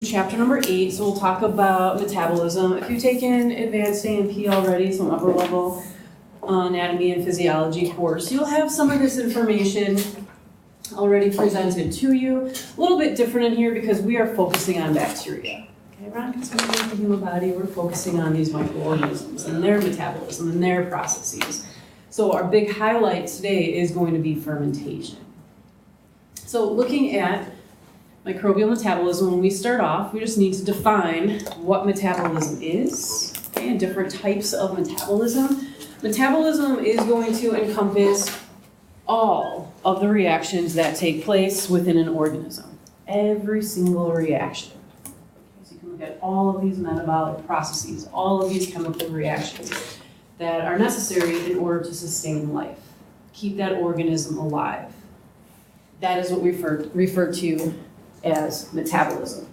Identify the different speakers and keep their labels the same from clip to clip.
Speaker 1: Chapter number 8, so we'll talk about metabolism. If you've taken advanced A&P already, some upper level anatomy and physiology course, you'll have some of this information already presented to you. A little bit different in here because we are focusing on bacteria. Okay, we're not considering the human body, we're focusing on these microorganisms and their metabolism and their processes. So our big highlight today is going to be fermentation. So looking at microbial metabolism, when we start off, we just need to define what metabolism is, okay, and different types of metabolism. Metabolism is going to encompass all of the reactions that take place within an organism. Every single reaction. Okay, so you can look at all of these metabolic processes, all of these chemical reactions that are necessary in order to sustain life, keep that organism alive. That is what we refer to as metabolism.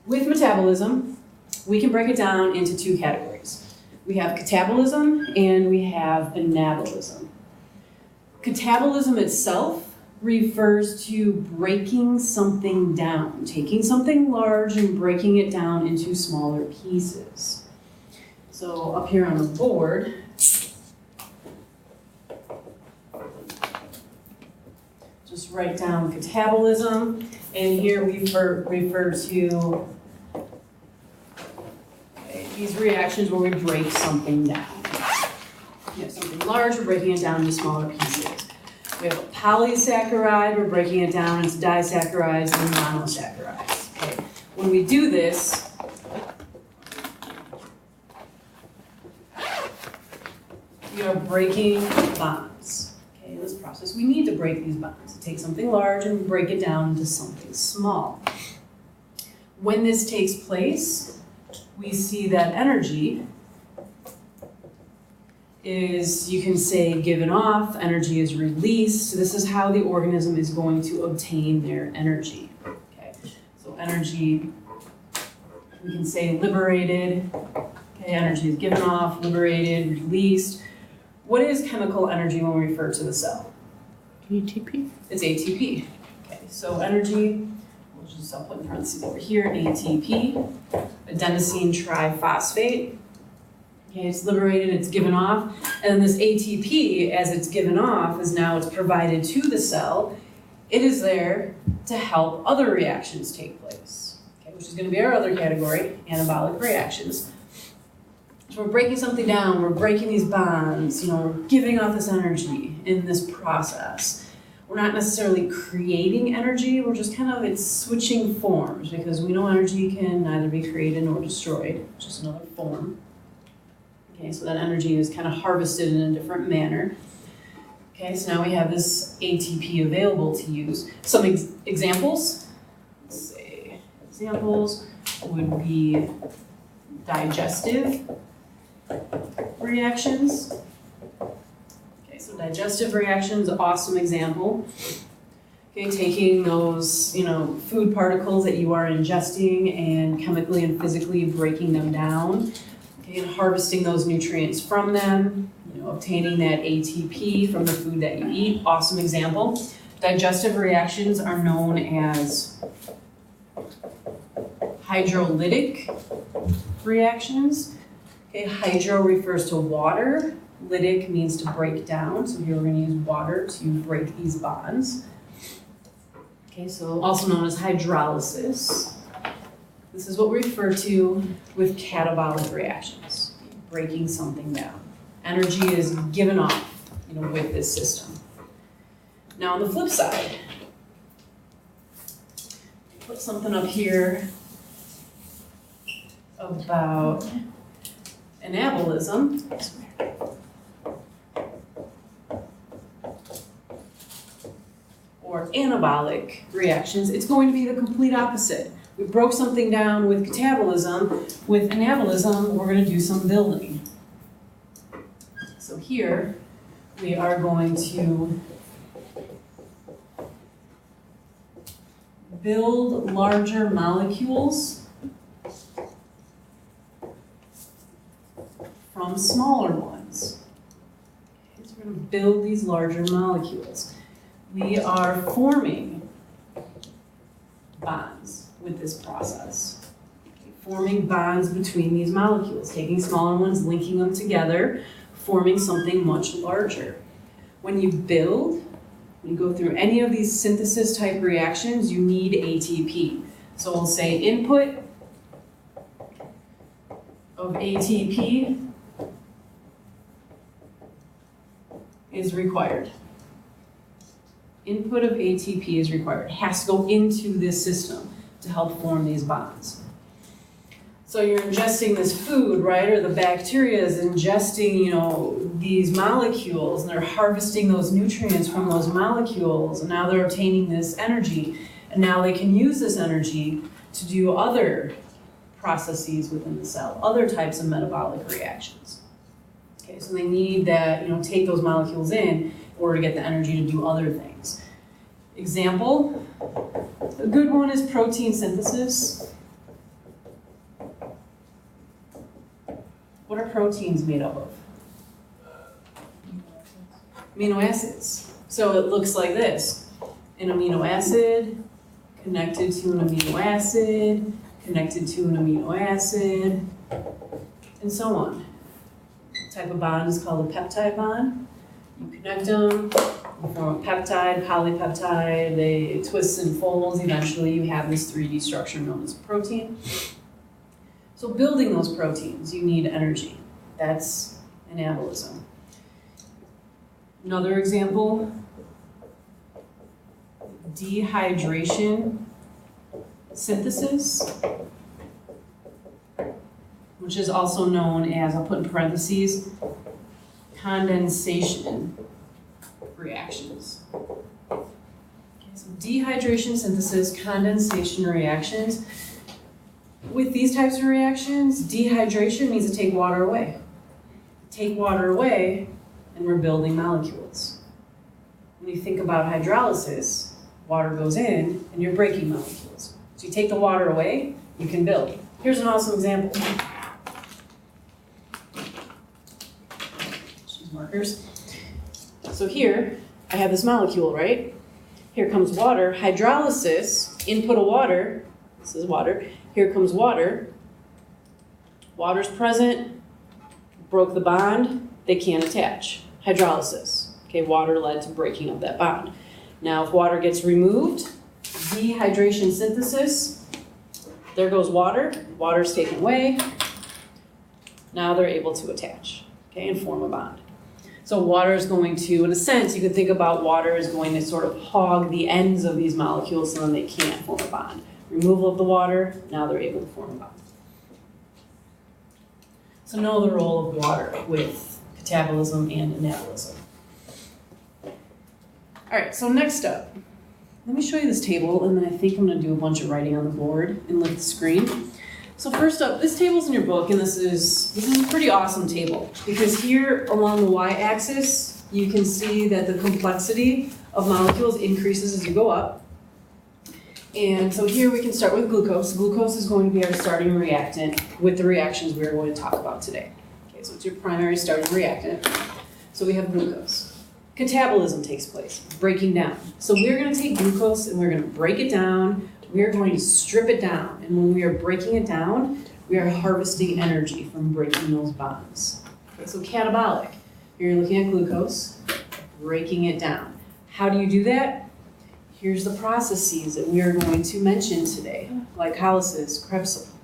Speaker 1: With metabolism, we can break it down into two categories. We have catabolism and we have anabolism. Catabolism itself refers to breaking something down, taking something large and breaking it down into smaller pieces. So up here on the board, just write down catabolism, and here we refer to these reactions where we break something down. We have something large, we're breaking it down into smaller pieces. We have a polysaccharide, we're breaking it down into disaccharides and monosaccharides. Okay. When we do this, we are breaking bonds. In this process, we need to break these bonds. To take something large and break it down into something small. When this takes place, we see that energy is, you can say, given off, energy is released. This is how the organism is going to obtain their energy. Okay. So energy, we can say liberated. Okay, energy is given off, liberated, released. What is chemical energy when we refer to the cell?
Speaker 2: ATP.
Speaker 1: It's ATP. Okay, so energy, I'll put in parentheses over here, ATP, adenosine triphosphate. Okay, it's liberated, it's given off, and this ATP, as it's given off, it's provided to the cell. It is there to help other reactions take place, okay, which is going to be our other category, anabolic reactions. So we're breaking something down, we're breaking these bonds, we're giving off this energy in this process. We're not necessarily creating energy, we're just it's switching forms, because we know energy can neither be created nor destroyed, it's just another form. Okay, so that energy is harvested in a different manner. Okay, so now we have this ATP available to use. Some examples, let's say, examples would be digestive reactions. Okay, so digestive reactions, awesome example. Okay, taking those, food particles that you are ingesting and chemically and physically breaking them down, okay, and harvesting those nutrients from them, obtaining that ATP from the food that you eat, awesome example. Digestive reactions are known as hydrolytic reactions. Okay, hydro refers to water, lytic means to break down, so here we're going to use water to break these bonds. Okay, so also known as hydrolysis. This is what we refer to with catabolic reactions, breaking something down. Energy is given off, with this system. Now on the flip side, put something up here about anabolism. Or anabolic reactions. It's going to be the complete opposite. We broke something down with catabolism. With anabolism, we're going to do some building. So here, we are going to build larger molecules from smaller ones. Okay, so we're going to build these larger molecules. We are forming bonds with this process. Forming bonds between these molecules, taking smaller ones, linking them together, forming something much larger. When you build, when you go through any of these synthesis type reactions, you need ATP. So we'll say input of ATP is required. Input of ATP is required. It has to go into this system to help form these bonds. So you're ingesting this food, right? Or the bacteria is ingesting, these molecules, and they're harvesting those nutrients from those molecules, and now they're obtaining this energy, and now they can use this energy to do other processes within the cell, other types of metabolic reactions. Okay, so they need that, take those molecules in order to get the energy to do other things. Example, a good one is protein synthesis. What are proteins made up of? Amino acids. So it looks like this. An amino acid connected to an amino acid, connected to an amino acid, and so on. The type of bond is called a peptide bond. You connect them, you form a peptide, polypeptide, they twist and folds. Eventually you have this 3D structure known as a protein. So building those proteins, you need energy. That's anabolism. Another example, dehydration synthesis, which is also known as, I'll put in parentheses, condensation reactions. Okay, so dehydration synthesis, condensation reactions. With these types of reactions, dehydration means to take water away. Take water away, and we're building molecules. When you think about hydrolysis, water goes in, and you're breaking molecules. So you take the water away, you can build. Here's an awesome example. Use markers. So here, I have this molecule, right? Here comes water. Hydrolysis, input of water, this is water. Here comes water. Water's present, broke the bond, they can't attach. Hydrolysis. Okay, water led to breaking of that bond. Now if water gets removed, dehydration synthesis, there goes water, water's taken away. Now they're able to attach, okay, and form a bond. So water is going to, in a sense, you could think about water as going to sort of hog the ends of these molecules so then they can't form a bond. Removal of the water, now they're able to form a bond. So know the role of water with metabolism and anabolism. All right, so next up, let me show you this table, and then I think I'm going to do a bunch of writing on the board and lift the screen. So first up, this table's in your book, and this is a pretty awesome table, because here along the y-axis, you can see that the complexity of molecules increases as you go up. And so here we can start with glucose. Glucose is going to be our starting reactant with the reactions we're going to talk about today. Okay, so it's your primary starting reactant. So we have glucose. Catabolism takes place, breaking down. So we're going to take glucose and we're going to break it down. We are going to strip it down. And when we are breaking it down, we are harvesting energy from breaking those bonds. Okay, so catabolic, you're looking at glucose, breaking it down. How do you do that? Here's the processes that we are going to mention today. Glycolysis, Krebs cycle.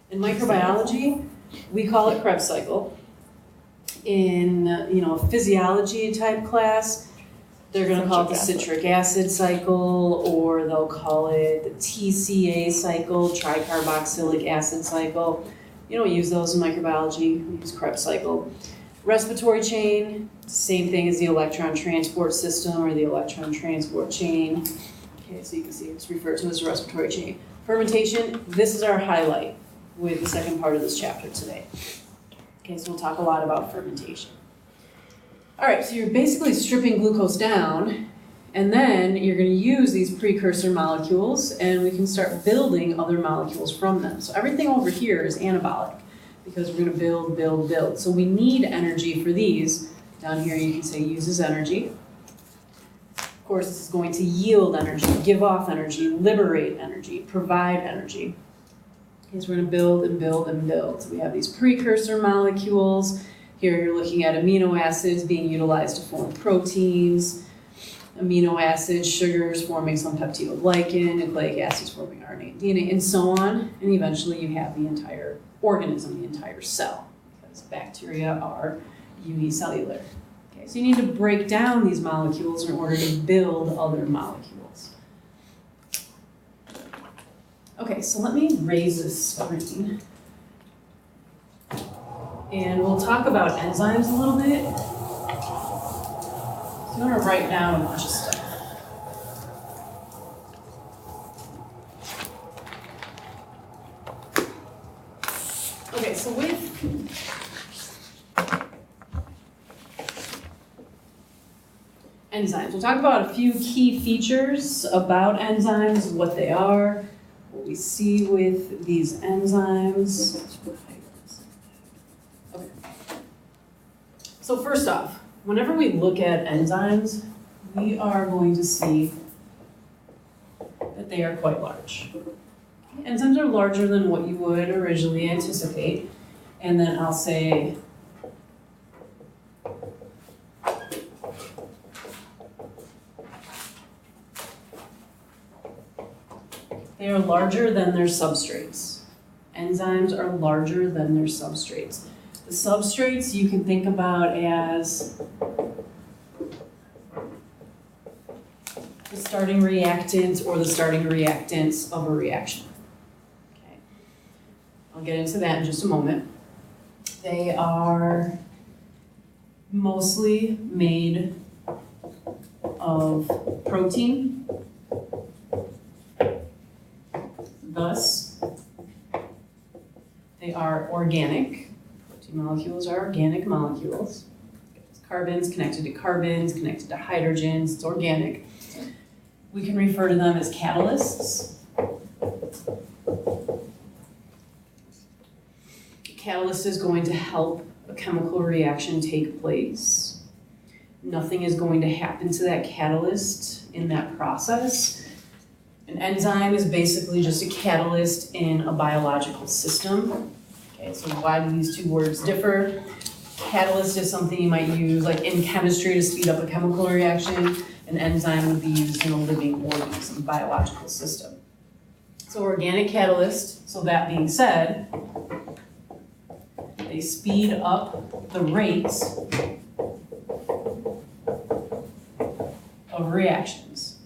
Speaker 1: In microbiology, we call it Krebs cycle. In a physiology type class, they're going to call it the citric acid cycle, or they'll call it the TCA cycle, tricarboxylic acid cycle. You don't use those in microbiology. We use Krebs cycle. Respiratory chain, same thing as the electron transport system or the electron transport chain. Okay, so you can see it's referred to as a respiratory chain. Fermentation, this is our highlight with the second part of this chapter today. Okay, so we'll talk a lot about fermentation. All right, so you're basically stripping glucose down, and then you're going to use these precursor molecules, and we can start building other molecules from them. So everything over here is anabolic, because we're going to build, build, build. So we need energy for these. Down here you can say uses energy. Of course, this is going to yield energy, give off energy, liberate energy, provide energy. Okay, so we're going to build and build and build. So we have these precursor molecules. Here you're looking at amino acids being utilized to form proteins, amino acids, sugars forming some peptidoglycan, nucleic acids forming RNA and DNA, and so on. And eventually you have the entire organism, the entire cell, because bacteria are unicellular. Okay, so you need to break down these molecules in order to build other molecules. Okay, so let me raise this screen. And we'll talk about enzymes a little bit. So I'm going to write down a bunch of stuff. Okay, so with enzymes, we'll talk about a few key features about enzymes, what they are, what we see with these enzymes. Okay. So first off, whenever we look at enzymes, we are going to see that they are quite large. Enzymes are larger than what you would originally anticipate. And then I'll say they are larger than their substrates. Enzymes are larger than their substrates. The substrates you can think about as the starting reactant or the starting reactants of a reaction. Okay. I'll get into that in just a moment. They are mostly made of protein. Thus, they are organic. Protein molecules are organic molecules. Carbons connected to carbons, connected to hydrogens, it's organic. We can refer to them as catalysts. A catalyst is going to help a chemical reaction take place. Nothing is going to happen to that catalyst in that process. An enzyme is basically just a catalyst in a biological system. Okay, so why do these two words differ? Catalyst is something you might use like in chemistry to speed up a chemical reaction. An enzyme would be used in a living organism, biological system. So organic catalyst, so that being said, they speed up the rates of reactions.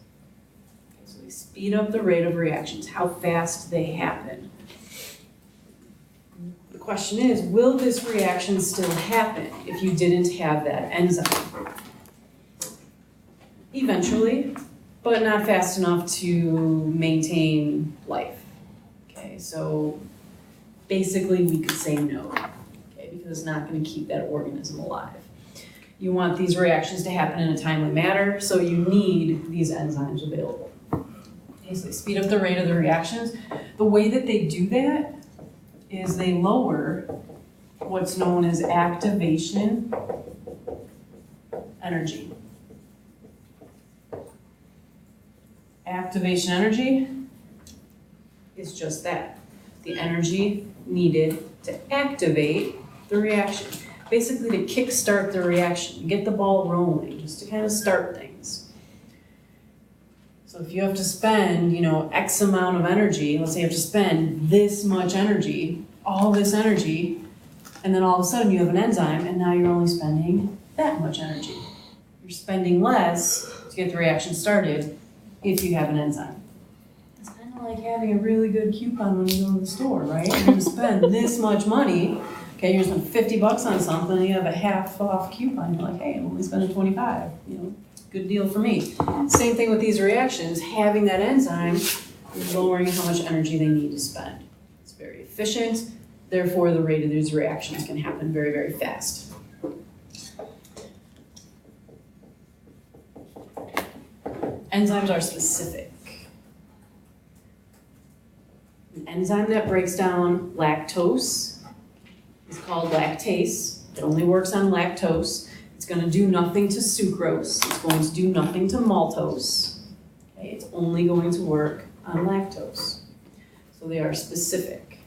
Speaker 1: Okay, so they speed up the rate of reactions, how fast they happen. The question is, will this reaction still happen if you didn't have that enzyme? Eventually, but not fast enough to maintain life. Okay, so basically we could say no, okay, because it's not going to keep that organism alive. You want these reactions to happen in a timely manner, so you need these enzymes available. Okay, so they speed up the rate of the reactions. The way that they do that is they lower what's known as activation energy. Activation energy is just that, the energy needed to activate the reaction. Basically to kickstart the reaction, get the ball rolling, just to kind of start things. So if you have to spend, X amount of energy, let's say you have to spend this much energy, all this energy, and then all of a sudden you have an enzyme and now you're only spending that much energy. You're spending less to get the reaction started if you have an enzyme. It's kind of like having a really good coupon when you go to the store, right? You're going to spend this much money. Okay, you're going to spend $50 on something, and you have a half off coupon. You're like, hey, I'm only spending $25. Good deal for me. Same thing with these reactions. Having that enzyme is lowering how much energy they need to spend. It's very efficient. Therefore, the rate of these reactions can happen very, very fast. Enzymes are specific. An enzyme that breaks down lactose is called lactase. It only works on lactose. It's It's going to do nothing to sucrose. It's going to do nothing to maltose. Okay? It's only going to work on lactose. So they are specific.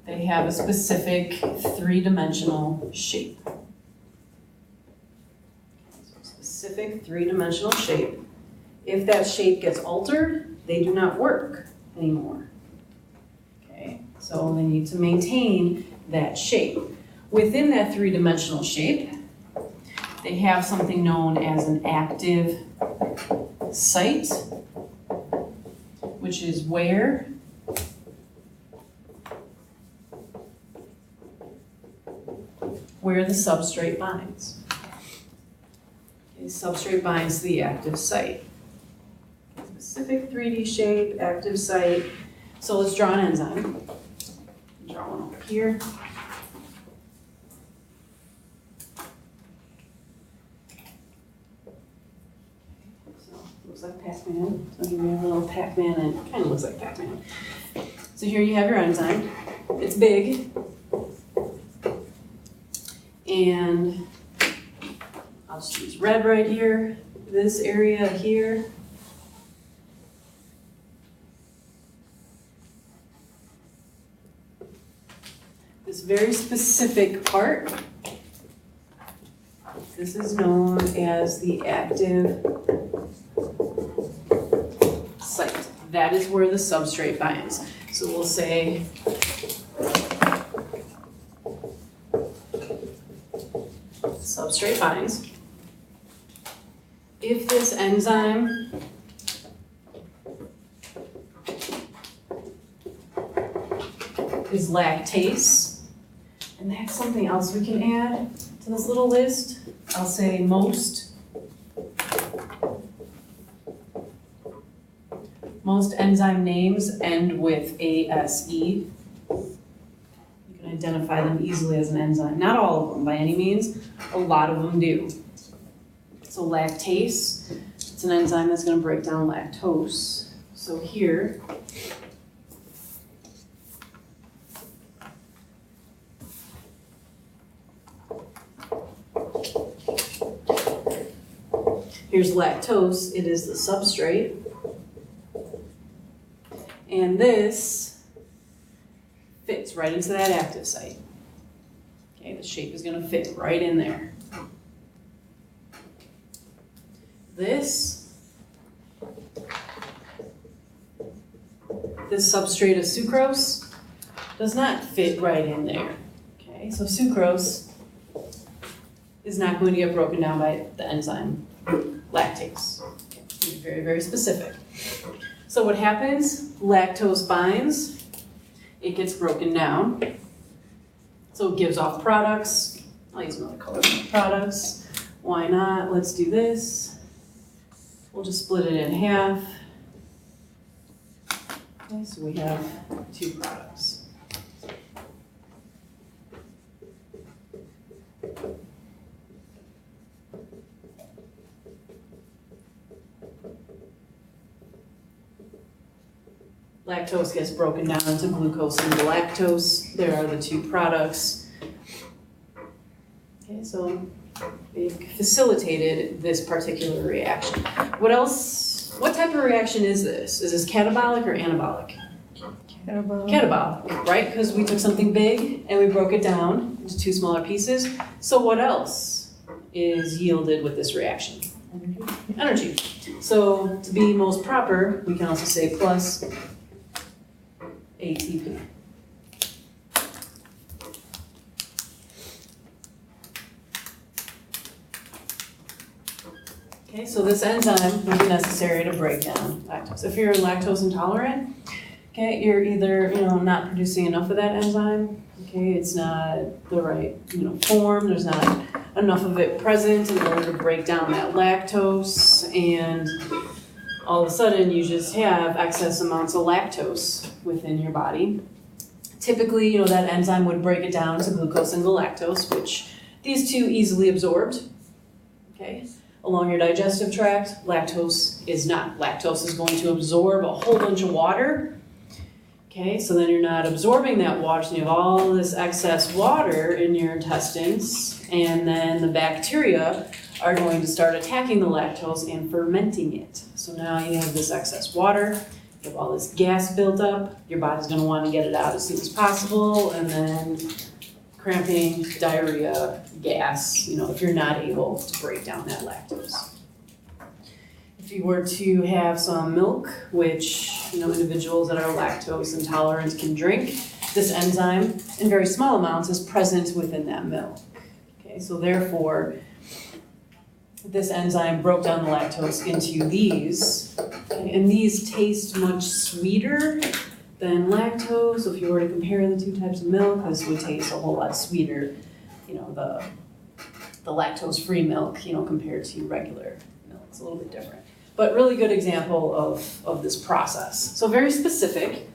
Speaker 1: They have a specific three-dimensional shape. Specific three-dimensional shape. If that shape gets altered, they do not work anymore. Okay, so they need to maintain that shape. Within that three-dimensional shape, they have something known as an active site, which is where the substrate binds. Okay, substrate binds to the active site. Specific 3D shape, active site. So let's draw an enzyme. Draw one over here. So looks like Pac-Man. So here we have a little Pac-Man, and it kind of looks like Pac-Man. So here you have your enzyme. It's big. And I'll just use red right here, this area here. This very specific part, this is known as the active site. That is where the substrate binds. So we'll say substrate binds. If this enzyme is lactase, and that's something else we can add to this little list. I'll say most enzyme names end with ASE. You can identify them easily as an enzyme. Not all of them by any means, a lot of them do. So lactase, it's an enzyme that's going to break down lactose. So here, here's lactose, it is the substrate. And this fits right into that active site. Okay, the shape is going to fit right in there. This substrate of sucrose does not fit right in there. Okay, so sucrose is not going to get broken down by the enzyme lactase. Okay, be very, very specific. So what happens? Lactose binds, it gets broken down. So it gives off products. I'll use another color for products. Why not? Let's do this. We'll just split it in half. Okay, so we have two products. Lactose gets broken down into glucose and galactose. There are the two products. Okay, so they facilitated this particular reaction. What else? What type of reaction is this? Is this catabolic or anabolic?
Speaker 2: Catabolic.
Speaker 1: Catabolic, right? Because we took something big and we broke it down into two smaller pieces. So what else is yielded with this reaction? Energy. So to be most proper, we can also say plus ATP. Okay, so this enzyme will be necessary to break down lactose. If you're lactose intolerant, okay, you're either not producing enough of that enzyme. Okay, it's not the right form. There's not enough of it present in order to break down that lactose, and all of a sudden you just have excess amounts of lactose within your body. Typically, that enzyme would break it down to glucose and galactose, which these two easily absorbed. Okay. Along your digestive tract, lactose is not. Lactose is going to absorb a whole bunch of water. Okay, so then you're not absorbing that water, so you have all this excess water in your intestines, and then the bacteria are going to start attacking the lactose and fermenting it. So now you have this excess water, you have all this gas built up, your body's going to want to get it out as soon as possible, and then cramping, diarrhea, gas, if you're not able to break down that lactose. If you were to have some milk, which individuals that are lactose intolerant can drink, this enzyme in very small amounts is present within that milk. Okay, so therefore, this enzyme broke down the lactose into these, and these taste much sweeter than lactose. So if you were to compare the two types of milk, this would taste a whole lot sweeter, the lactose-free milk, compared to regular milk. It's a little bit different. But really good example of this process. So very specific.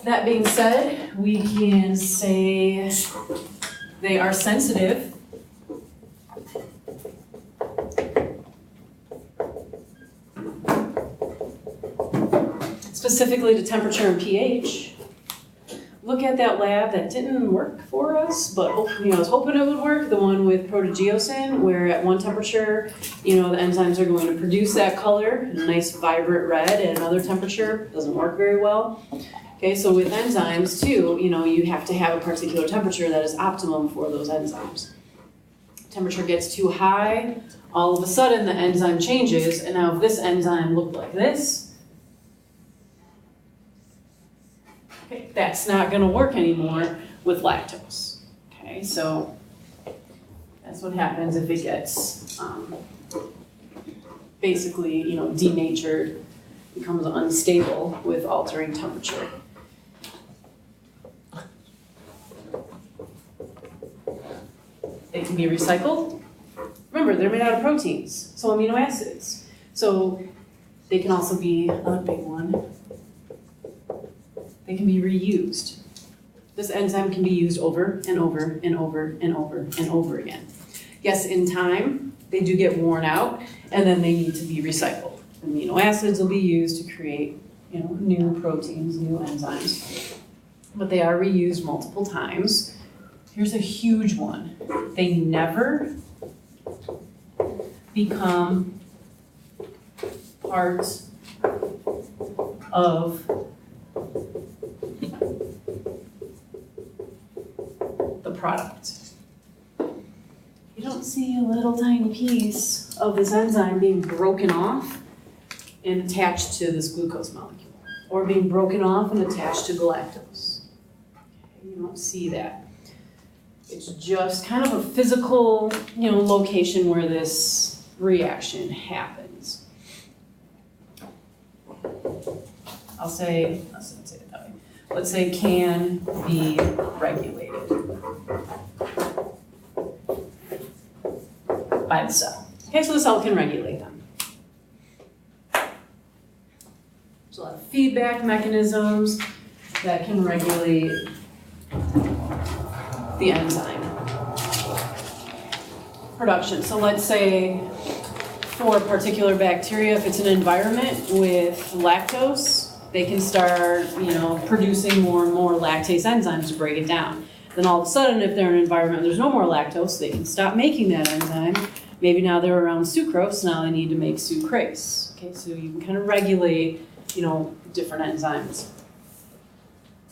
Speaker 1: That being said, we can say they are sensitive specifically to temperature and pH. Look at that lab that didn't work for us, but I was hoping it would work, the one with protogeosin, where at one temperature, the enzymes are going to produce that color, a nice vibrant red. At another temperature, doesn't work very well. Okay, so with enzymes too, you have to have a particular temperature that is optimum for those enzymes. Temperature gets too high, all of a sudden the enzyme changes, and now if this enzyme looked like this, okay, that's not going to work anymore with lactose. Okay, so that's what happens if it gets basically, denatured, becomes unstable with altering temperature. They can be recycled. Remember, they're made out of proteins, so amino acids. So they can also be, another big one, they can be reused. This enzyme can be used over and over and over and over and over again. Yes, in time, they do get worn out, and then they need to be recycled. Amino acids will be used to create, new proteins, new enzymes. But they are reused multiple times. Here's a huge one. They never become part of the product. You don't see a little tiny piece of this enzyme being broken off and attached to this glucose molecule, or being broken off and attached to galactose. Okay, you don't see that. It's just kind of a physical, location where this reaction happens. Let's say it that way. Let's say can be regulated by the cell. Okay, so the cell can regulate them. There's a lot of feedback mechanisms that can regulate the enzyme production. So let's say for a particular bacteria, if it's an environment with lactose, they can start, producing more and more lactase enzymes to break it down. Then all of a sudden, if they're in an environment where there's no more lactose, they can stop making that enzyme. Maybe now they're around sucrose, now they need to make sucrase. Okay, so you can kind of regulate, different enzymes.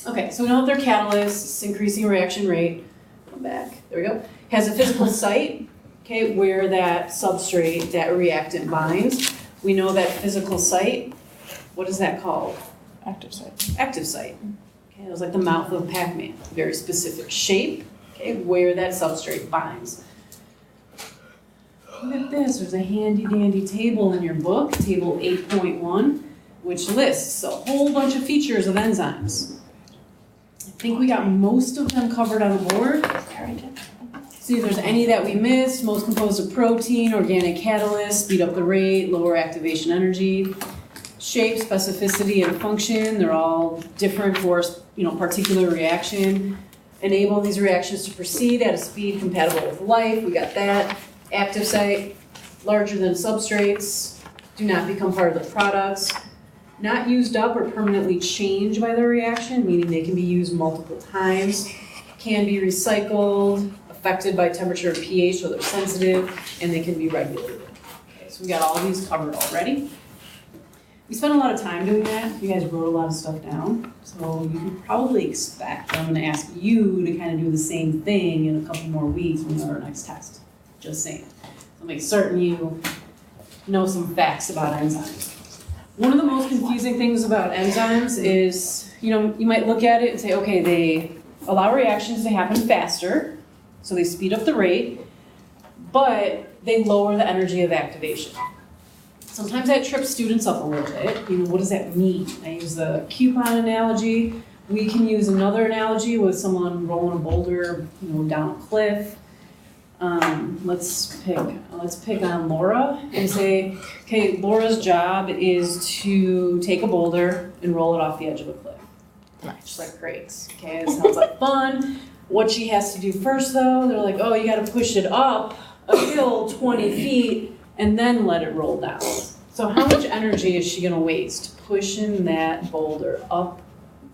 Speaker 1: Okay, so we know that they're catalysts, increasing reaction rate. Come back, there we go. Has a physical site, okay, where that substrate, that reactant binds. We know that physical site, what is that called?
Speaker 2: Active site.
Speaker 1: Active site. Okay, it was like the mouth of Pac-Man. Very specific shape, okay, where that substrate binds. Look at this, there's a handy dandy table in your book, table 8.1, which lists a whole bunch of features of enzymes. I think we got most of them covered on the board. See if there's any that we missed. Most composed of protein, organic catalyst, speed up the rate, lower activation energy. Shape, specificity, and function, they're all different for particular reaction. Enable these reactions to proceed at a speed compatible with life, we got that. Active site, larger than substrates, do not become part of the products. not used up or permanently changed by the reaction, meaning they can be used multiple times, can be recycled, affected by temperature and pH, so they're sensitive, and they can be regulated. Okay, so we got all these covered already. We spent a lot of time doing that. You guys wrote a lot of stuff down, so you can probably expect that I'm going to ask you to kind of do the same thing in a couple more weeks when we have our next test. Just saying. So make certain you know some facts about enzymes. One of the most confusing things about enzymes is, you might look at it and say, okay, they allow reactions to happen faster, so they speed up the rate, but they lower the energy of activation. Sometimes that trips students up a little bit. What does that mean? I use the coupon analogy. We can use another analogy with someone rolling a boulder, down a cliff. Let's pick on Laura and say, okay, Laura's job is to take a boulder and roll it off the edge of a cliff.
Speaker 2: Nice.
Speaker 1: She's like, great. Okay, it sounds like fun. What she has to do first, though, they're like, oh, you got to push it up a hill 20 feet and then let it roll down. So how much energy is she going to waste pushing that boulder up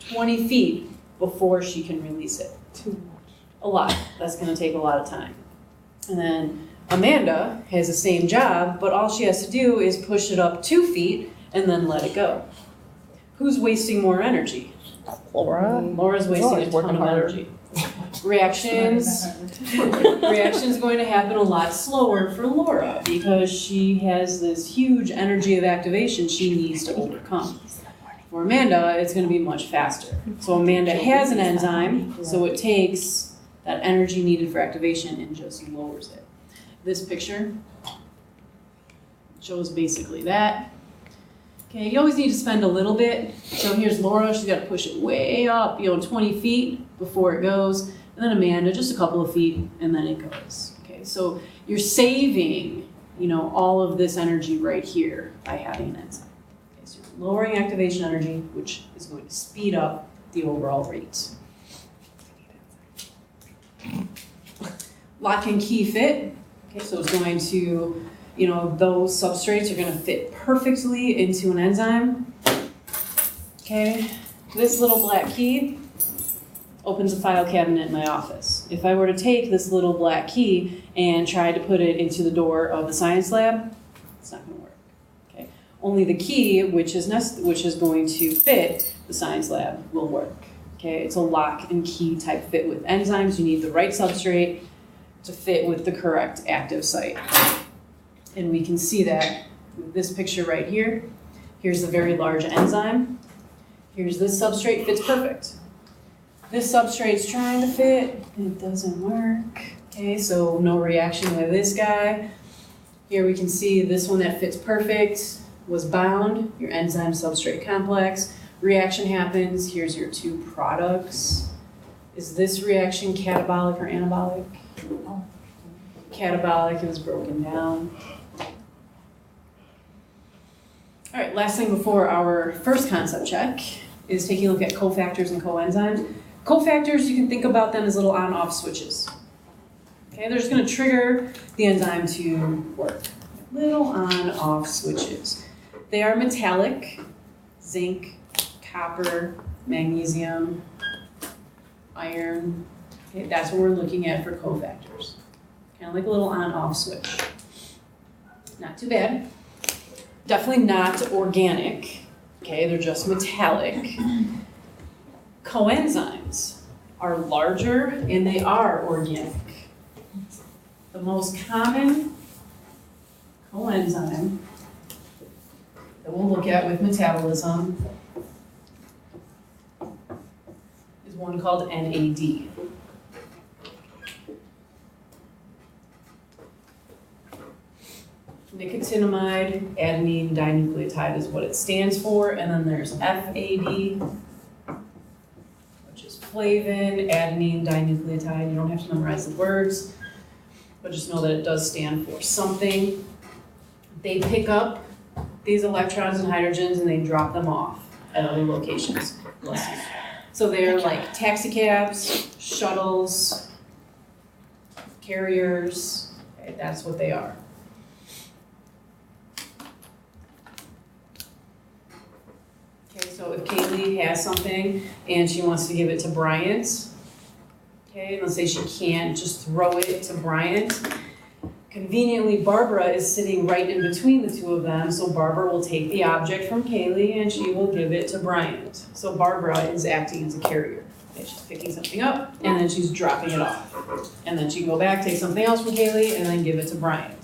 Speaker 1: 20 feet before she can release it?
Speaker 2: Too much.
Speaker 1: A lot. That's going to take a lot of time. And then Amanda has the same job, but all she has to do is push it up 2 feet and then let it go. Who's wasting more energy?
Speaker 2: Laura.
Speaker 1: Laura's wasting a ton of energy. Reactions going to happen a lot slower for Laura because she has this huge energy of activation she needs to overcome. For Amanda, it's going to be much faster. So Amanda has an enzyme, so it takes that energy needed for activation and just lowers it. This picture shows basically that. Okay, you always need to spend a little bit. So here's Laura, she's got to push it way up, 20 feet before it goes. And then Amanda, just a couple of feet, and then it goes. Okay, so you're saving, all of this energy right here by having an enzyme. Okay, so you're lowering activation energy, which is going to speed up the overall rate. Lock and key fit. Okay, so it's going to, those substrates are going to fit perfectly into an enzyme. Okay, this little black key opens a file cabinet in my office. If I were to take this little black key and try to put it into the door of the science lab, it's not going to work. Okay, only the key, which is going to fit the science lab, will work. Okay, it's a lock and key type fit with enzymes. You need the right substrate to fit with the correct active site. And we can see that with this picture right here. Here's a very large enzyme. Here's this substrate, fits perfect. This substrate's trying to fit, and it doesn't work. Okay, so no reaction with this guy. Here we can see this one that fits perfect was bound, your enzyme substrate complex. Reaction happens, here's your two products. Is this reaction catabolic or anabolic? Oh. Catabolic, it was broken down. All right, last thing before our first concept check is taking a look at cofactors and coenzymes. Cofactors, you can think about them as little on-off switches. Okay, they're just going to trigger the enzyme to work. Little on-off switches. They are metallic, zinc, copper, magnesium, iron. Okay, that's what we're looking at for cofactors. Kind of like a little on-off switch. Not too bad. Definitely not organic. Okay, they're just metallic. Coenzymes are larger and they are organic. The most common coenzyme that we'll look at with metabolism is one called NAD. Nicotinamide adenine dinucleotide is what it stands for, and then there's FAD, which is flavin, adenine dinucleotide. You don't have to memorize the words, but just know that it does stand for something. They pick up these electrons and hydrogens and they drop them off at other locations. So they're like taxicabs, shuttles, carriers. Okay, that's what they are. So if Kaylee has something and she wants to give it to Bryant, okay, let's say she can't just throw it to Bryant. Conveniently, Barbara is sitting right in between the two of them, so Barbara will take the object from Kaylee and she will give it to Bryant. So Barbara is acting as a carrier. Okay, she's picking something up and then she's dropping it off. And then she can go back, take something else from Kaylee, and then give it to Bryant.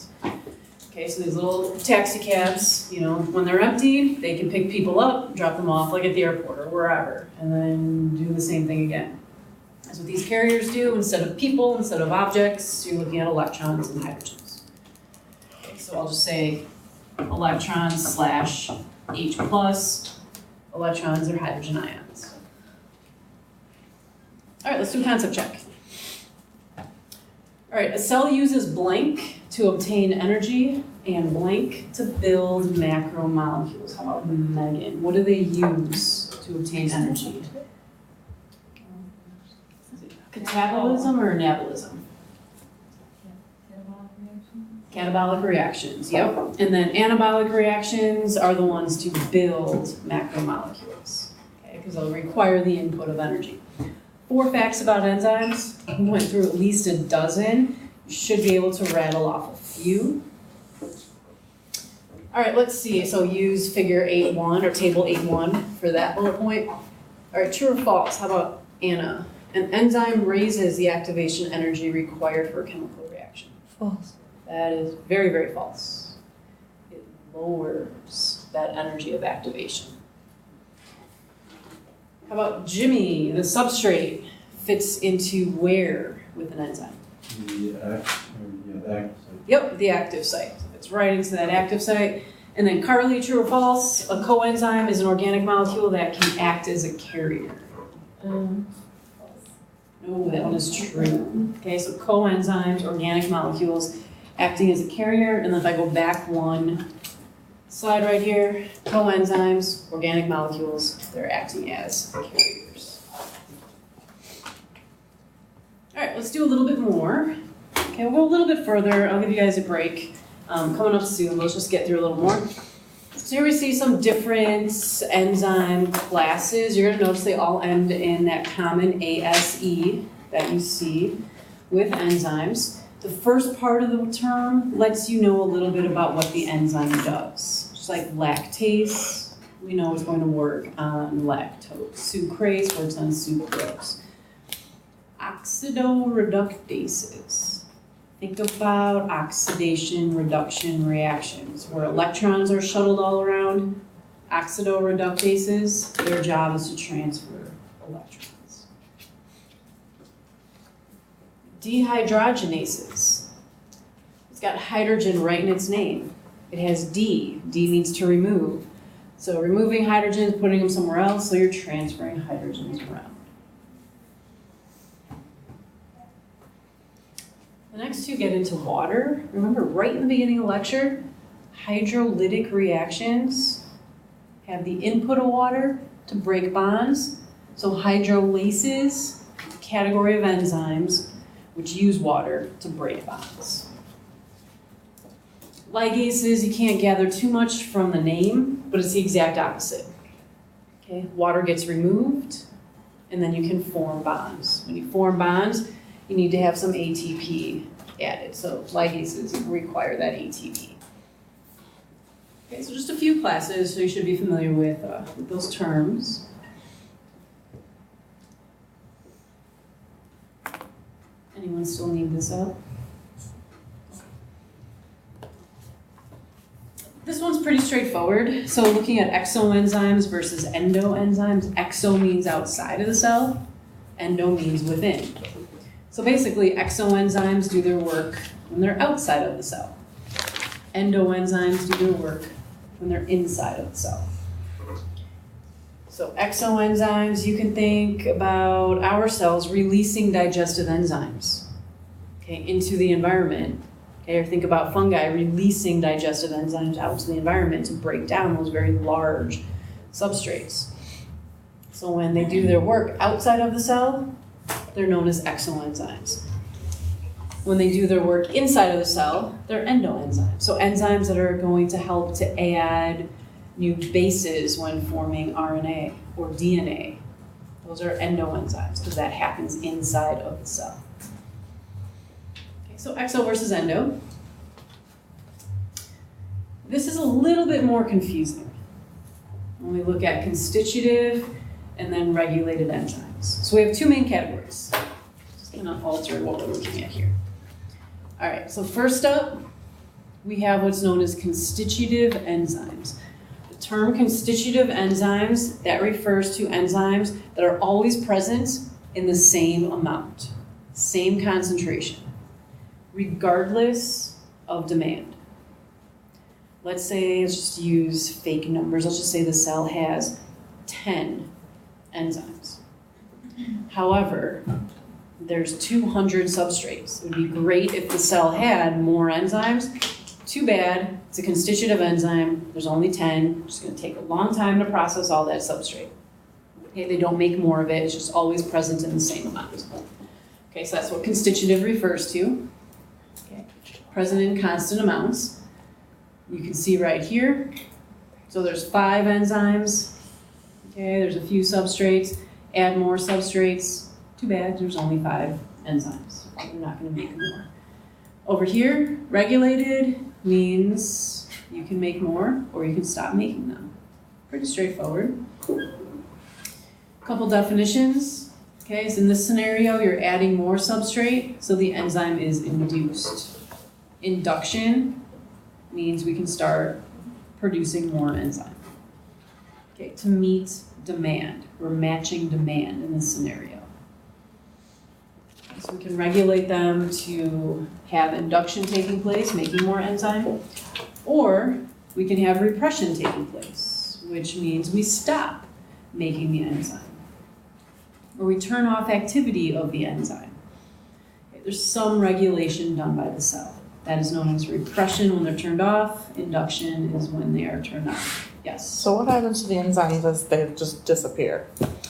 Speaker 1: Okay, so these little taxi cabs, you know, when they're empty, they can pick people up, drop them off like at the airport or wherever, and then do the same thing again. That's what these carriers do. Instead of people, instead of objects, you're looking at electrons and hydrogens. Okay, so I'll just say electrons slash H plus, electrons are hydrogen ions. All right, let's do a concept check. All right, a cell uses blank to obtain energy and blank to build macromolecules. How about Megan? What do they use to obtain energy? Is it catabolism or anabolism? Catabolic reactions, yep. And then anabolic reactions are the ones to build macromolecules, okay, because they'll require the input of energy. 4 facts about enzymes. We went through at least a dozen. You should be able to rattle off a few. All right, let's see. So use figure 8.1 or table 8.1 for that bullet point. All right, true or false? How about Anna? An enzyme raises the activation energy required for a chemical reaction.
Speaker 2: False.
Speaker 1: That is very, very false. It lowers that energy of activation. How about Jimmy? The substrate fits into where with an enzyme?
Speaker 3: The active site.
Speaker 1: Yep, the active site. It's right into that active site. And then Carly, true or false? A coenzyme is an organic molecule that can act as a carrier. No, that one is true. Okay, so coenzymes, organic molecules, acting as a carrier. And then if I go back one slide right here, coenzymes, organic molecules, they're acting as carriers. All right, let's do a little bit more. Okay, we'll go a little bit further. I'll give you guys a break. Coming up soon, let's just get through a little more. So here we see some different enzyme classes. You're gonna notice they all end in that common ASE that you see with enzymes. The first part of the term lets you know a little bit about what the enzyme does. Just like lactase, we know it's going to work on lactose. Sucrase works on sucrose. Oxidoreductases. Think about oxidation reduction reactions where electrons are shuttled all around. Oxidoreductases, their job is to transfer electrons. Dehydrogenases. It's got hydrogen right in its name. It has D. D means to remove. So removing hydrogens, putting them somewhere else, so you're transferring hydrogens around. The next two get into water. Remember, right in the beginning of the lecture, hydrolytic reactions have the input of water to break bonds. So hydrolases, a category of enzymes which use water to break bonds. Ligases, you can't gather too much from the name, but it's the exact opposite. Okay, water gets removed, and then you can form bonds. When you form bonds, you need to have some ATP added. So ligases require that ATP. Okay, so just a few classes, so you should be familiar with those terms. Anyone still need this up? This one's pretty straightforward. So looking at exoenzymes versus endoenzymes, exo means outside of the cell, endo means within. So basically, exoenzymes do their work when they're outside of the cell. Endoenzymes do their work when they're inside of the cell. So exoenzymes, you can think about our cells releasing digestive enzymes, okay, into the environment. Okay, or think about fungi releasing digestive enzymes out to the environment to break down those very large substrates. So when they do their work outside of the cell, they're known as exoenzymes. When they do their work inside of the cell, they're endoenzymes. So enzymes that are going to help to add new bases when forming RNA or DNA. Those are endoenzymes because that happens inside of the cell. Okay, so exo versus endo. This is a little bit more confusing when we look at constitutive and then regulated enzymes. So we have two main categories. Just gonna alter what we're looking at here. All right, so first up, we have what's known as constitutive enzymes. The term constitutive enzymes, that refers to enzymes that are always present in the same amount, same concentration, regardless of demand. Let's say, let's just use fake numbers. Let's just say the cell has 10 enzymes. However, there's 200 substrates. It would be great if the cell had more enzymes. Too bad, it's a constitutive enzyme. There's only 10. It's going to take a long time to process all that substrate. Okay, they don't make more of it. It's just always present in the same amount. Okay, so that's what constitutive refers to. Okay, present in constant amounts. You can see right here. So there's 5 enzymes. Okay, there's a few substrates. Add more substrates. Too bad, there's only 5 enzymes. You're not going to make more. Over here, regulated means you can make more or you can stop making them. Pretty straightforward. Couple definitions. Okay, so in this scenario, you're adding more substrate, so the enzyme is induced. Induction means we can start producing more enzyme. Okay, to meet demand. We're matching demand in this scenario. So we can regulate them to have induction taking place, making more enzyme, or we can have repression taking place, which means we stop making the enzyme, or we turn off activity of the enzyme. Okay, there's some regulation done by the cell. That is known as repression when they're turned off. Induction is when they are turned on. Yes?
Speaker 2: So what happens to the enzymes as they just disappear?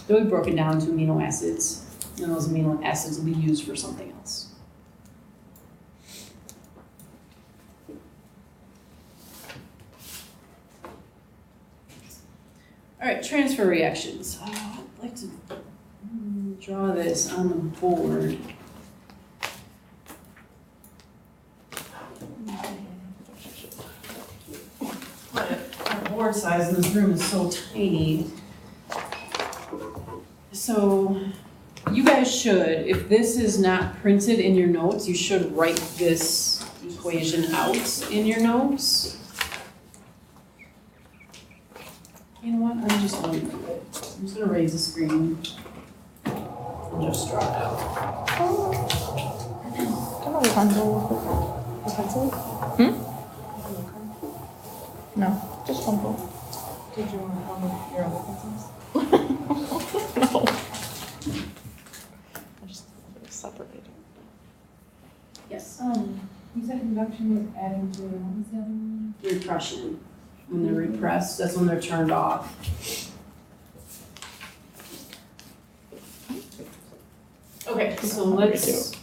Speaker 1: They'll be broken down to amino acids, and those amino acids will be used for something else. All right, transfer reactions. Oh, I'd like to draw this on the board. Our board size in this room is so tiny. So you guys should, if this is not printed in your notes, you should write this equation out in your notes. You know what, I'm just going to do it. I'm just going to raise the screen and just draw it out.
Speaker 2: Can I handle the pencil? No, just handle.
Speaker 4: Did you want to handle your other pencils?
Speaker 2: No. I just separated.
Speaker 1: Yes.
Speaker 4: You said induction was adding to, what was the other one?
Speaker 1: Repression. When they're repressed, that's when they're turned off. Okay, so let's.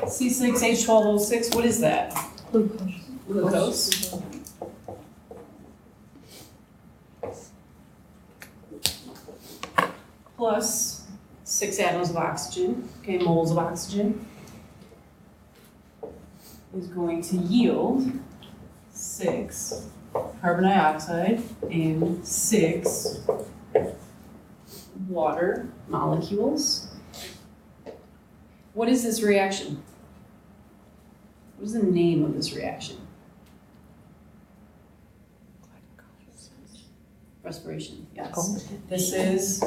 Speaker 1: C6H12O6, what is that? Glucose. Plus 6 atoms of oxygen, okay, moles of oxygen, is going to yield 6 carbon dioxide and 6 water molecules. What is this reaction? What is the name of this reaction? Respiration, yes. This is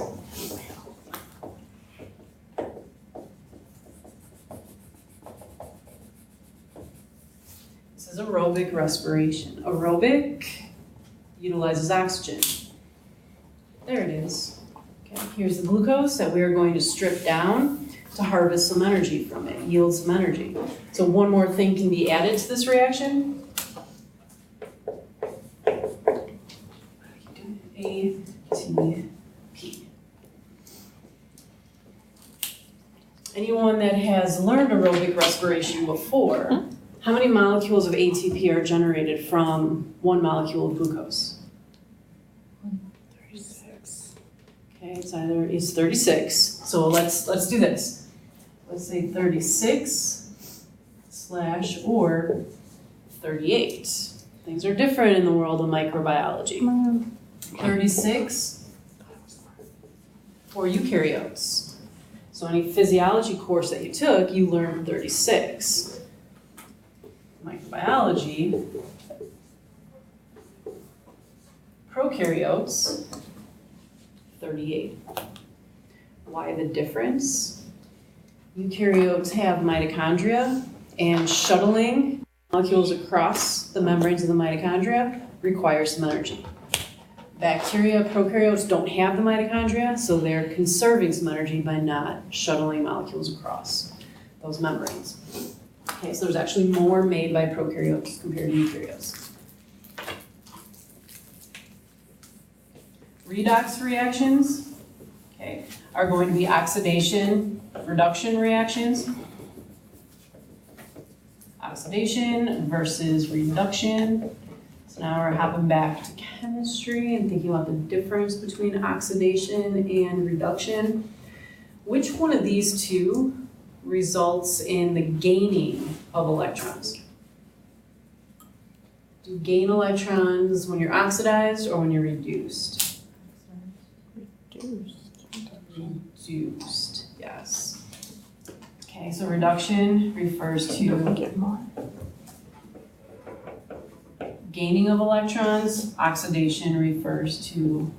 Speaker 1: aerobic respiration. Aerobic utilizes oxygen. There it is. Okay, here's the glucose that we are going to strip down to harvest some energy from it, yield some energy. So one more thing can be added to this reaction. ATP. Anyone that has learned aerobic respiration before, how many molecules of ATP are generated from one molecule of glucose?
Speaker 2: 36.
Speaker 1: Okay, it's 36. So let's do this. Let's say 36 / or 38. Things are different in the world of microbiology. 36 for eukaryotes. So any physiology course that you took, you learned 36. Microbiology, prokaryotes, 38. Why the difference? Eukaryotes have mitochondria, and shuttling molecules across the membranes of the mitochondria requires some energy. Bacteria, prokaryotes don't have the mitochondria, so they're conserving some energy by not shuttling molecules across those membranes. Okay, so there's actually more made by prokaryotes compared to eukaryotes. Redox reactions, okay, are going to be oxidation, reduction reactions. Oxidation versus reduction. So now we're hopping back to chemistry and thinking about the difference between oxidation and reduction. Which one of these two results in the gaining of electrons? Do you gain electrons when you're oxidized or when you're reduced? Reduced, yes. Okay, so reduction refers to
Speaker 2: Get more.
Speaker 1: gaining of electrons. Oxidation refers to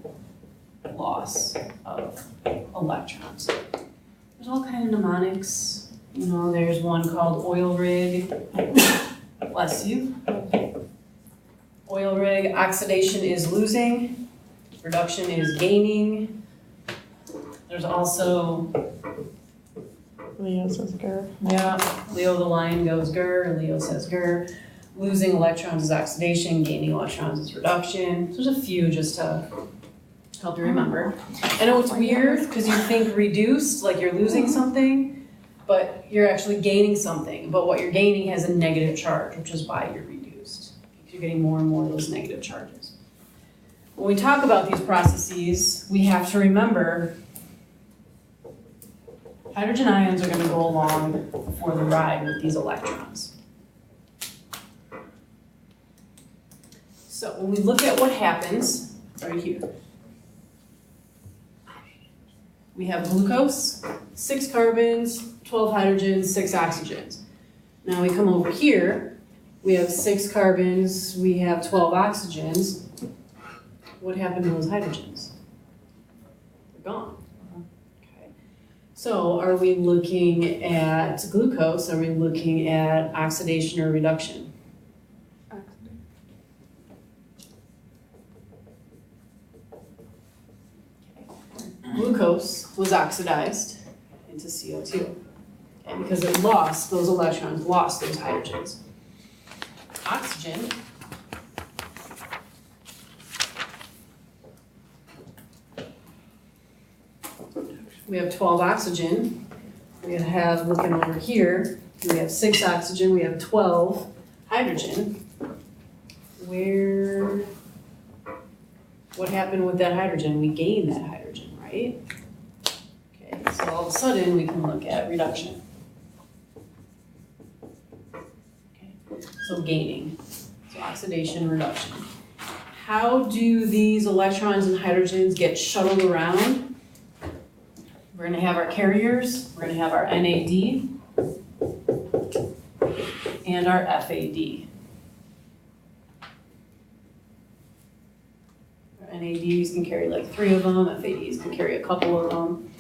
Speaker 1: loss of electrons. There's all kinds of mnemonics. You know, there's one called oil rig. Bless you. Oil rig, oxidation is losing, reduction is gaining. There's also,
Speaker 2: Leo says Gur.
Speaker 1: yeah, Leo the lion goes grr, Leo says grr. Losing electrons is oxidation, gaining electrons is reduction. So there's a few just to help you remember. I know it's weird because you think reduced, like you're losing something, but you're actually gaining something. But what you're gaining has a negative charge, which is why you're reduced. You're getting more and more of those negative charges. When we talk about these processes, we have to remember hydrogen ions are going to go along for the ride with these electrons. So when we look at what happens right here, we have glucose, 6 carbons, 12 hydrogens, 6 oxygens. Now we come over here, we have 6 carbons, we have 12 oxygens. What happened to those hydrogens? They're gone. Okay. So are we looking at glucose? Are we looking at oxidation or reduction? Glucose was oxidized into CO2, okay, because it lost those electrons, lost those hydrogens. Oxygen we have 12 oxygen. We have, looking over here, we have 6 oxygen, we have 12 hydrogen. What happened with that hydrogen? We gained that hydrogen, right? Okay, so all of a sudden we can look at reduction. Okay, so gaining, so oxidation, reduction. How do these electrons and hydrogens get shuttled around? We're going to have our carriers, we're going to have our NAD and our FAD. Our NADs can carry like 3 of them, FADs can carry a couple of them.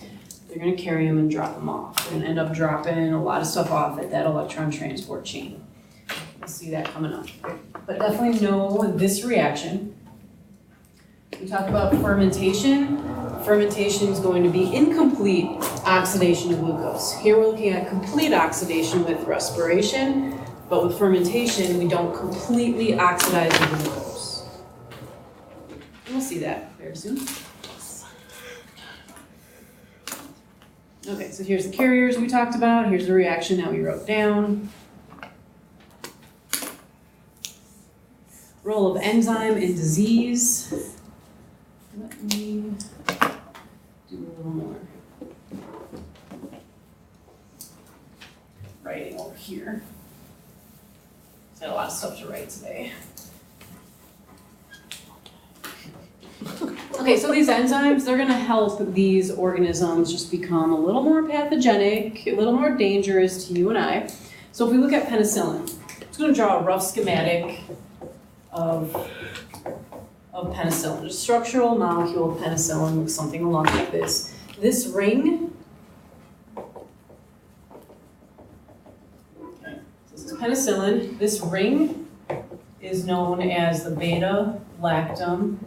Speaker 1: They're going to carry them and drop them off. They're going to end up dropping a lot of stuff off at that electron transport chain. We'll see that coming up. But definitely know this reaction. We talk about fermentation. Fermentation is going to be incomplete oxidation of glucose. Here we're looking at complete oxidation with respiration, but with fermentation, we don't completely oxidize the glucose. And we'll see that very soon. Okay, so here's the carriers we talked about, here's the reaction that we wrote down. Role of enzyme in disease. Let me do a little more writing over here. Got a lot of stuff to write today. Okay, so these enzymes, they're gonna help these organisms just become a little more pathogenic, a little more dangerous to you and I. So if we look at penicillin, I'm just gonna draw a rough schematic of penicillin. Just structural molecule of penicillin looks something along like this. This ring, this is penicillin. This ring is known as the beta-lactam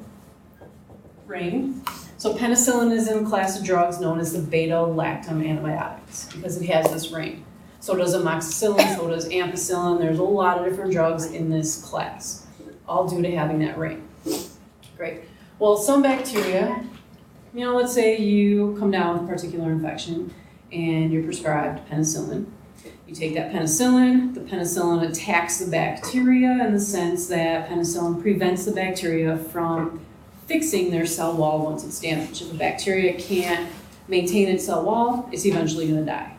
Speaker 1: ring. So penicillin is in a class of drugs known as the beta-lactam antibiotics because it has this ring. So does amoxicillin, so does ampicillin. There's a lot of different drugs in this class, all due to having that ring. Great. Well, some bacteria, let's say you come down with a particular infection and you're prescribed penicillin. You take that penicillin, the penicillin attacks the bacteria in the sense that penicillin prevents the bacteria from fixing their cell wall once it's damaged. If the bacteria can't maintain its cell wall, it's eventually going to die.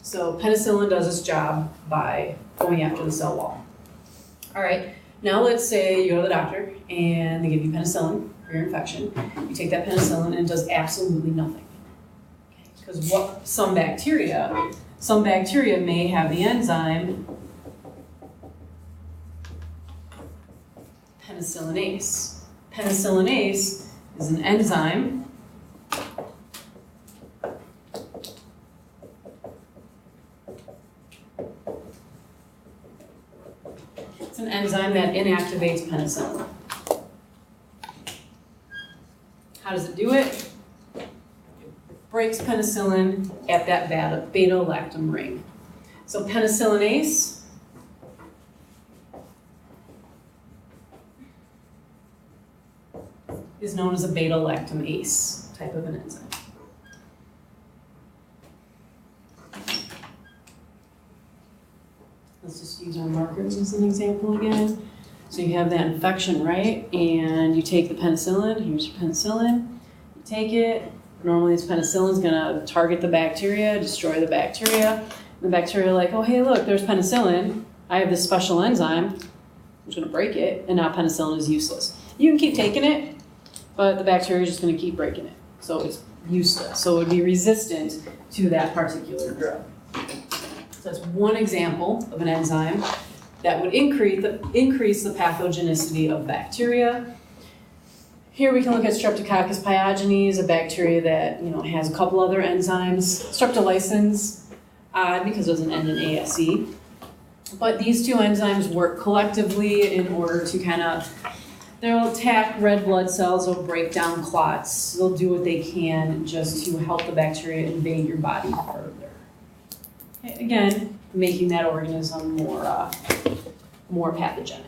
Speaker 1: So penicillin does its job by going after the cell wall. All right, now let's say you go to the doctor and they give you penicillin for your infection. You take that penicillin and it does absolutely nothing. Because some bacteria may have the enzyme penicillinase. Penicillinase is an enzyme that inactivates penicillin. How does it do it? It breaks penicillin at that beta-lactam ring. So penicillinase is known as a beta-lactamase type of an enzyme. Let's just use our markers as an example again. So you have that infection, right? And you take the penicillin, here's your penicillin, you take it, normally this penicillin is gonna target the bacteria, destroy the bacteria. And the bacteria are like, oh hey look, there's penicillin, I have this special enzyme, I'm just gonna break it, and now penicillin is useless. You can keep taking it, but the bacteria is just going to keep breaking it. So it's useless. So it would be resistant to that particular drug. So that's one example of an enzyme that would increase the pathogenicity of bacteria. Here we can look at Streptococcus pyogenes, a bacteria that has a couple other enzymes. Streptolysins, because it doesn't end in ASE. But these two enzymes work collectively in order to they'll attack red blood cells, they'll break down clots, they'll do what they can just to help the bacteria invade your body further. Okay, again, making that organism more pathogenic.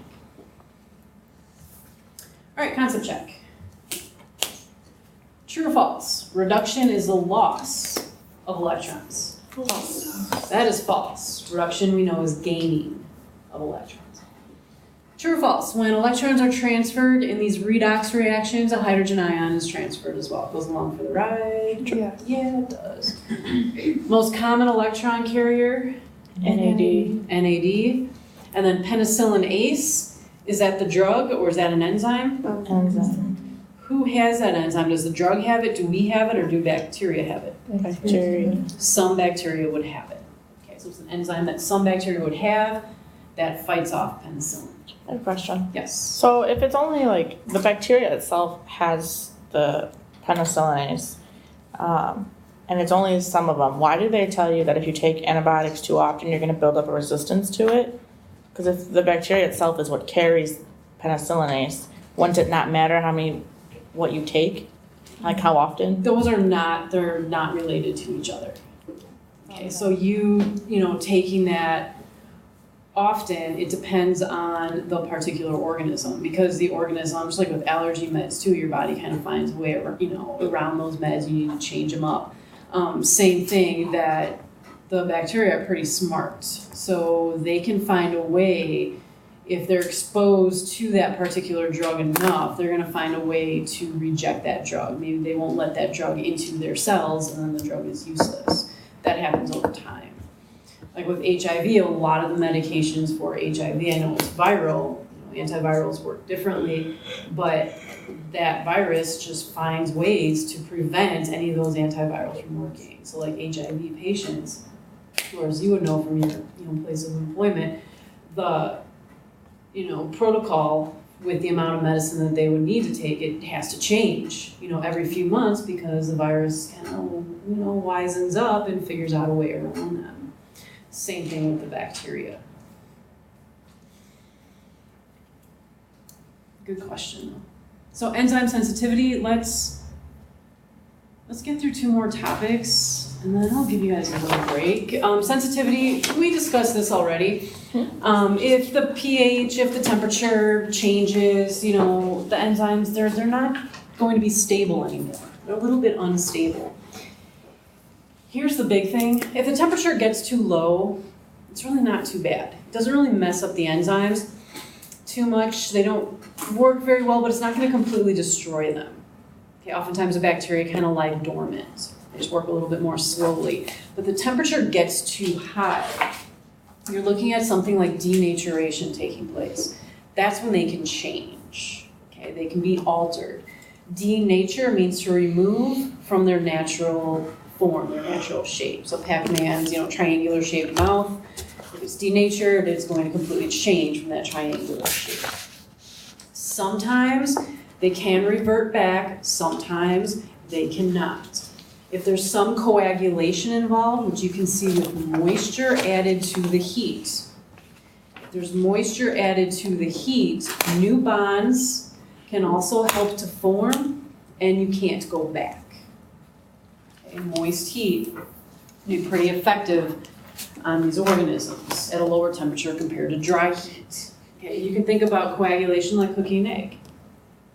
Speaker 1: All right, concept check. True or false? Reduction is the loss of electrons.
Speaker 2: False.
Speaker 1: That is false. Reduction we know is gaining of electrons. True or false? When electrons are transferred in these redox reactions, a hydrogen ion is transferred as well. It goes along for the ride.
Speaker 2: Yeah.
Speaker 1: Yeah, it does. Most common electron carrier?
Speaker 2: NAD.
Speaker 1: NAD. And then penicillinase, is that the drug or is that an enzyme?
Speaker 2: Enzyme.
Speaker 1: Who has that enzyme? Does the drug have it? Do we have it or do bacteria have it?
Speaker 2: Bacteria.
Speaker 1: Some bacteria would have it. Okay, so it's an enzyme that some bacteria would have that fights off penicillin.
Speaker 2: I have a question.
Speaker 1: Yes.
Speaker 2: So if it's only the bacteria itself has the penicillinase, and it's only some of them, why do they tell you that if you take antibiotics too often, you're going to build up a resistance to it? Because if the bacteria itself is what carries penicillinase, wouldn't it not matter what you take? Like how often?
Speaker 1: They're not related to each other. Okay, so taking that often, it depends on the particular organism, because the organism, just like with allergy meds too, your body kind of finds a way around those meds, you need to change them up. Same thing, that the bacteria are pretty smart. So they can find a way, if they're exposed to that particular drug enough, they're gonna find a way to reject that drug. Maybe they won't let that drug into their cells and then the drug is useless. That happens over time. Like with HIV, a lot of the medications for HIV, I know it's viral, antivirals work differently, but that virus just finds ways to prevent any of those antivirals from working. So like HIV patients, or as you would know from your place of employment, the protocol with the amount of medicine that they would need to take, it has to change, every few months, because the virus kind of, wisens up and figures out a way around them. Same thing with the bacteria. Good question though. So enzyme sensitivity, let's get through 2 more topics and then I'll give you guys a little break. Sensitivity, we discussed this already. If the pH, if the temperature changes, the enzymes, they're not going to be stable anymore. They're a little bit unstable. Here's the big thing. If the temperature gets too low, it's really not too bad. It doesn't really mess up the enzymes too much. They don't work very well, but it's not going to completely destroy them. Okay, oftentimes the bacteria kind of lie dormant. They just work a little bit more slowly. But the temperature gets too high, you're looking at something like denaturation taking place. That's when they can change. Okay, they can be altered. Denature means to remove from their natural form, their natural shape. So Pac-Man's, triangular shaped mouth. If it's denatured, it's going to completely change from that triangular shape. Sometimes they can revert back, sometimes they cannot. If there's some coagulation involved, which you can see with moisture added to the heat. If there's moisture added to the heat, new bonds can also help to form, and you can't go back. Okay, moist heat can be pretty effective on these organisms at a lower temperature compared to dry heat. Okay, you can think about coagulation like cooking an egg,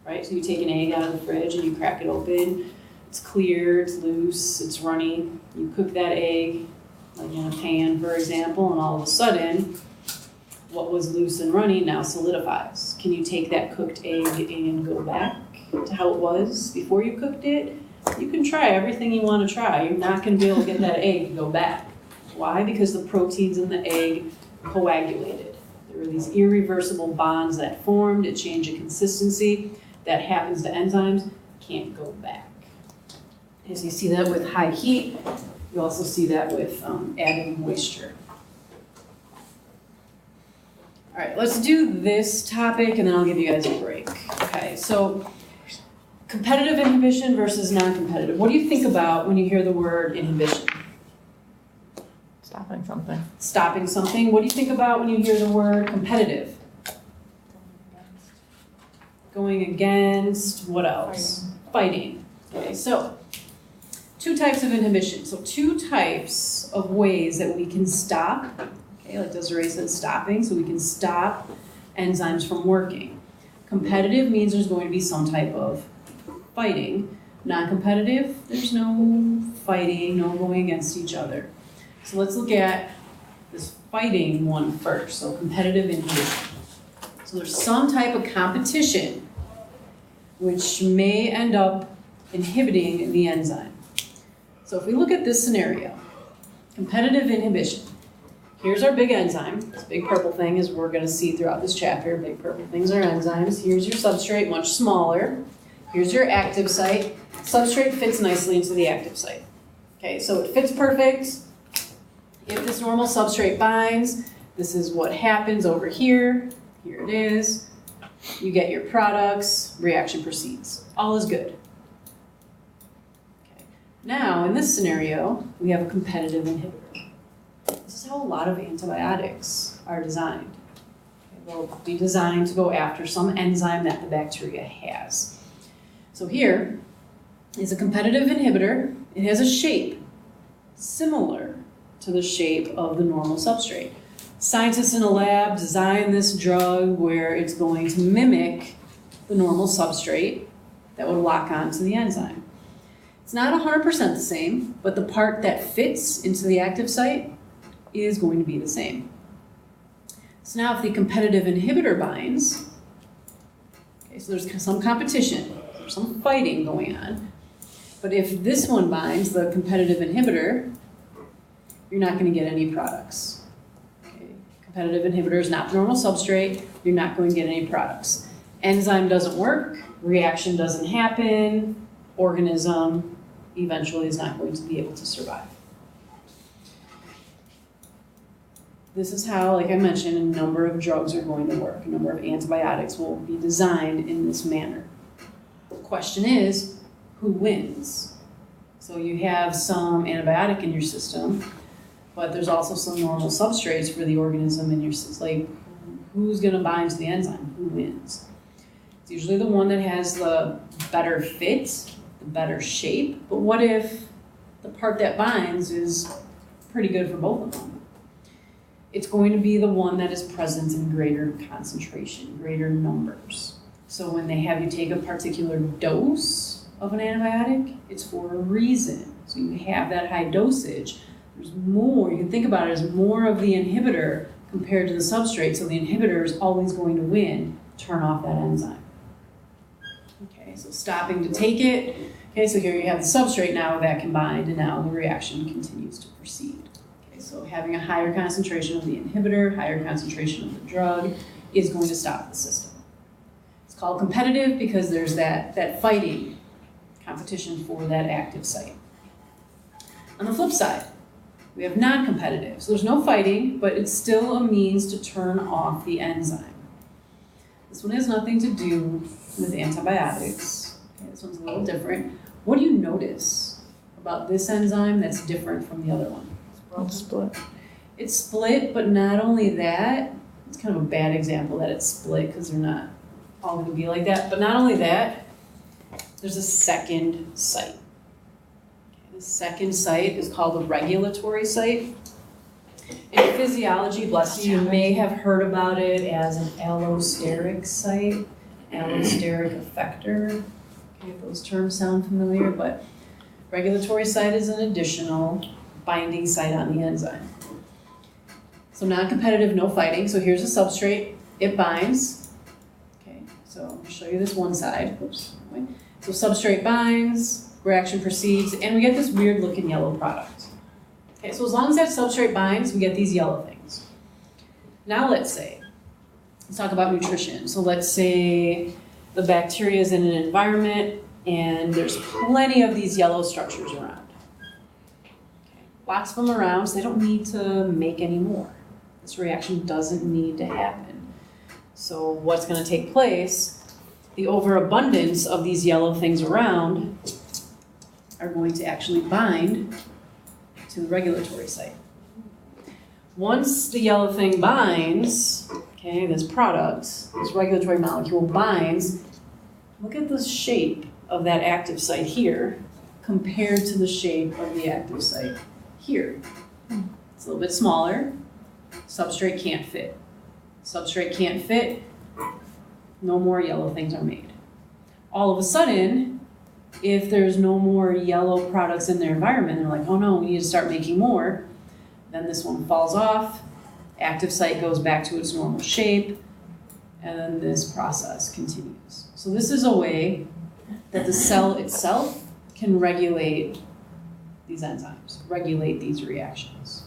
Speaker 1: right? So you take an egg out of the fridge and you crack it open. It's clear, it's loose, it's runny. You cook that egg, like in a pan, for example, and all of a sudden, what was loose and runny now solidifies. Can you take that cooked egg and go back to how it was before you cooked it? You can try everything you want to try. You're not going to be able to get that egg to go back. Why? Because the proteins in the egg coagulated. There were these irreversible bonds that formed, it changed the consistency. That happens to enzymes, can't go back. As you see that with high heat, you also see that with added moisture. All right, let's do this topic and then I'll give you guys a break. Okay, so competitive inhibition versus non-competitive. What do you think about when you hear the word inhibition?
Speaker 2: Stopping something.
Speaker 1: Stopping something. What do you think about when you hear the word competitive? Going against, what else? Fighting. Okay, so 2 types of inhibition. So 2 types of ways that we can stop, okay, like Desiree said, stopping, so we can stop enzymes from working. Competitive means there's going to be some type of fighting. Non-competitive, there's no fighting, no going against each other. So let's look at this fighting one first, so competitive inhibition. So there's some type of competition which may end up inhibiting the enzyme. So if we look at this scenario, competitive inhibition, here's our big enzyme. This big purple thing, as we're going to see throughout this chapter, big purple things are enzymes. Here's your substrate, much smaller. Here's your active site. Substrate fits nicely into the active site. Okay, so it fits perfect. If this normal substrate binds, this is what happens over here. Here it is. You get your products, reaction proceeds. All is good. Okay. Now, in this scenario, we have a competitive inhibitor. This is how a lot of antibiotics are designed. Okay, they'll be designed to go after some enzyme that the bacteria has. So here is a competitive inhibitor. It has a shape similar to the shape of the normal substrate. Scientists in a lab design this drug where it's going to mimic the normal substrate that would lock onto the enzyme. It's not 100% the same, but the part that fits into the active site is going to be the same. So now if the competitive inhibitor binds, okay, so there's some competition, there's some fighting going on, but if this one binds, the competitive inhibitor, you're not going to get any products. Okay. Competitive inhibitor is not the normal substrate, you're not going to get any products. Enzyme doesn't work, reaction doesn't happen, organism eventually is not going to be able to survive. This is how, like I mentioned, a number of drugs are going to work. A number of antibiotics will be designed in this manner. The question is, who wins? So you have some antibiotic in your system, but there's also some normal substrates for the organism in your system. Like, who's going to bind to the enzyme? Who wins? It's usually the one that has the better fit, the better shape, but what if the part that binds is pretty good for both of them? It's going to be the one that is present in greater concentration, greater numbers. So when they have you take a particular dose of an antibiotic, it's for a reason. So you have that high dosage. There's more, you can think about it as more of the inhibitor compared to the substrate, so the inhibitor is always going to win, turn off that enzyme. Okay, so stopping to take it. Okay, so here you have the substrate now that can bind, and now the reaction continues to proceed. So having a higher concentration of the inhibitor, higher concentration of the drug is going to stop the system. It's called competitive because there's that fighting competition for that active site. On the flip side, we have non-competitive. So there's no fighting, but it's still a means to turn off the enzyme. This one has nothing to do with antibiotics. Okay, this one's a little different. What do you notice about this enzyme that's different from the other one?
Speaker 2: It's split.
Speaker 1: It's split, but not only that, it's kind of a bad example that it's split because they're not all going to be like that, but not only that, there's a second site. Okay, the second site is called the regulatory site. In physiology, bless you, you may have heard about it as an allosteric site, allosteric effector. Okay, if those terms sound familiar, but regulatory site is an additional binding site on the enzyme. So non-competitive, no fighting. So here's a substrate, it binds. Okay, so I'll show you this one side. Oops. So substrate binds, reaction proceeds, and we get this weird looking yellow product. Okay, so as long as that substrate binds, we get these yellow things. Now let's talk about nutrition. So let's say the bacteria is in an environment and there's plenty of these yellow structures around. Lots of them around, so they don't need to make any more. This reaction doesn't need to happen. So what's going to take place, the overabundance of these yellow things around are going to actually bind to the regulatory site. Once the yellow thing binds, okay, this product, this regulatory molecule binds, look at the shape of that active site here compared to the shape of the active site here. It's a little bit smaller. Substrate can't fit. Substrate can't fit, no more yellow things are made. All of a sudden, if there's no more yellow products in their environment, they're like, oh no, we need to start making more. Then this one falls off, active site goes back to its normal shape, and then this process continues. So this is a way that the cell itself can regulate these enzymes, regulate these reactions.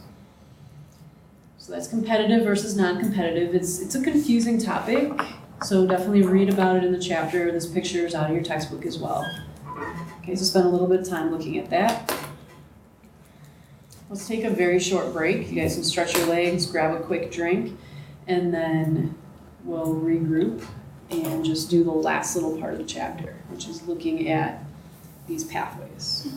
Speaker 1: So that's competitive versus non-competitive. It's a confusing topic, so definitely read about it in the chapter. This picture is out of your textbook as well. Okay, so spend a little bit of time looking at that. Let's take a very short break. You guys can stretch your legs, grab a quick drink, and then we'll regroup and just do the last little part of the chapter, which is looking at these pathways.